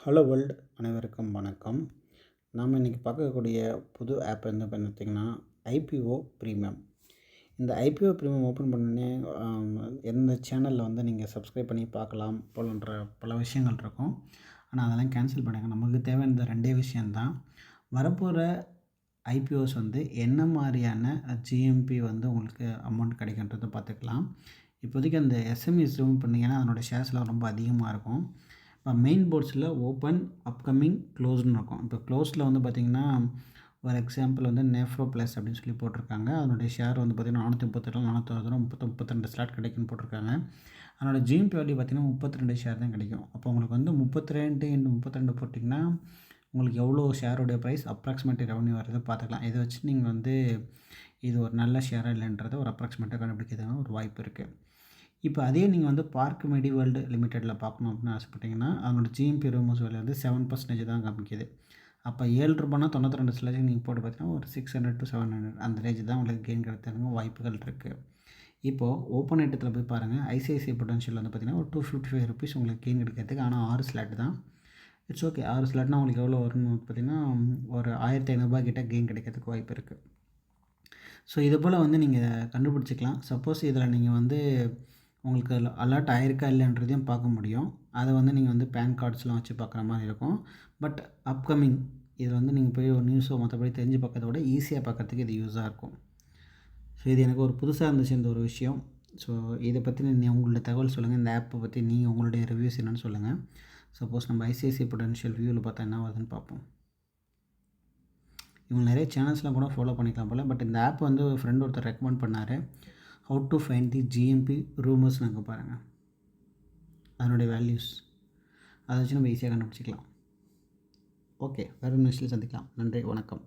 Hello world, அனைவருக்கும் வணக்கம். நாம் இன்றைக்கி பார்க்கக்கூடிய புது ஆப் வந்து பார்த்திங்கன்னா ஐபிஓ ப்ரீமியம். இந்த ஐபிஓ ப்ரீமியம் ஓப்பன் பண்ணோடனே எந்த சேனலில் வந்து நீங்கள் சப்ஸ்கிரைப் பண்ணி பார்க்கலாம் போலன்ற பல விஷயங்கள் இருக்கும். ஆனால் அதெல்லாம் கேன்சல் பண்ணுங்கள். நமக்கு தேவை இந்த ரெண்டே விஷயந்தான். வரப்போகிற ஐபிஓஸ் வந்து என்ன மாதிரியான ஜிஎம்பி வந்து உங்களுக்கு அமௌண்ட் கிடைக்கின்றதை பார்த்துக்கலாம். இப்போதைக்கு அந்த எஸ்எம்இஸ் ரிமூவ் பண்ணிங்கன்னா அதனோட ஷேர்ஸ்லாம் ரொம்ப அதிகமாக இருக்கும். இப்போ மெயின் போர்ட்ஸில் ஓப்பன், அப்கமிங், க்ளோஸ்னு இருக்கும். இப்போ க்ளோஸில் வந்து பார்த்திங்கன்னா ஒரு எக்ஸாம்பிள் வந்து நேஃப்ரோ ப்ளஸ் அப்படின்னு சொல்லி போட்டிருக்காங்க. அதனுடைய ஷேர் வந்து பார்த்திங்கன்னா 438 462 ஸ்லாட் கிடைக்குன்னு போட்டிருக்காங்க. அதனோட ஜிஎம்பி வேல்யூ பார்த்திங்கன்னா 32 ஷேர் தான் கிடைக்கும். அப்போ உங்களுக்கு வந்து 32 × 32 போட்டிங்கன்னா உங்களுக்கு எவ்வளோ ஷேருடைய ப்ரைஸ் அப்ராக்சிமேட் ரெவன்யூ வருது பார்த்துக்கலாம். இதை வச்சு நீங்கள் வந்து இது ஒரு நல்ல ஷேராக இல்லைன்றதை ஒரு அப்ராக்சிமேட்டாக கண்டுபிடிக்கிறதுக்கான ஒரு வாய்ப்பு இருக்குது. இப்போ அதே நீங்கள் வந்து பார்க் மெடி வேர்ல்டு லிமிட்டெடில் பார்க்கணும் அப்படின்னு ஆசைப்பட்டீங்கன்னா அதனோட ஜிஎம்பி ரூமர்ஸ் வேலை வந்து 7% தான் காமிக்குது. அப்போ ரூ. 7.92 நீங்கள் போட்டு பார்த்தீங்கன்னா ஒரு 600 to 700 அந்த ரேஞ்சு தான் உங்களுக்கு கெயின் கிடைக்கிறதுக்கு வாய்ப்புகள் இருக்குது. இப்போது ஓப்பன் ஐட்டத்தில் போய் பாருங்கள். ஐசிஐசிஐ பொட்டன்ஷியல் வந்து பார்த்திங்கன்னா ஒரு ₹255 உங்களுக்கு கெயின் கிடைக்கிறதுக்கு. ஆனால் 6 ஸ்லாட் தான். It's okay. 6 ஸ்லாட்னா உங்களுக்கு எவ்வளோ வரும்னு பார்த்திங்கன்னா ஒரு ₹1500 கிட்ட கெயின் கிடைக்கிறதுக்கு வாய்ப்பு இருக்குது. ஸோ இது போல் வந்து நீங்கள் கண்டுபிடிச்சிக்கலாம். சப்போஸ் இதில் நீங்கள் வந்து உங்களுக்கு அலர்ட் ஆகிருக்கா இல்லைன்றதையும் பார்க்க முடியும். அதை வந்து நீங்கள் வந்து பேன் கார்ட்ஸ்லாம் வச்சு பார்க்குற மாதிரி இருக்கும். பட் அப்கமிங் இது வந்து நீங்கள் போய் ஒரு நியூஸோ மற்றபடி தெரிஞ்சு பார்க்கறத விட ஈஸியாக பார்க்குறதுக்கு இது யூஸாக இருக்கும். ஸோ இது எனக்கு ஒரு புதுசாக இருந்துச்சு இந்த ஒரு விஷயம். ஸோ இதை பற்றி நீங்கள் உங்களுடைய தகவல் சொல்லுங்கள். இந்த ஆப்பை பற்றி நீங்கள் உங்களுடைய ரிவ்யூஸ் என்னென்னு சொல்லுங்கள். சப்போஸ் நம்ம ஐசிஐசிஐ பொட்டன்ஷியல் வியூவில் பார்த்தா என்ன வருதுன்னு பார்ப்போம். இவங்க நிறைய சேனல்ஸ்லாம் கூட ஃபாலோ பண்ணிக்கலாம் போல். பட் இந்த ஆப் வந்து ஒரு ஃப்ரெண்ட் ஒருத்தர் ரெக்கமெண்ட் பண்ணார். How to find the GMP rumours நாங்கள் பாருங்கள். அதனுடைய வேல்யூஸ் அதை வச்சு நம்ம ஈஸியாக கண்டுபிடிச்சிக்கலாம். ஓகே, வேறு ஒரு நியூஸில் சந்திக்கலாம். நன்றி, வணக்கம்.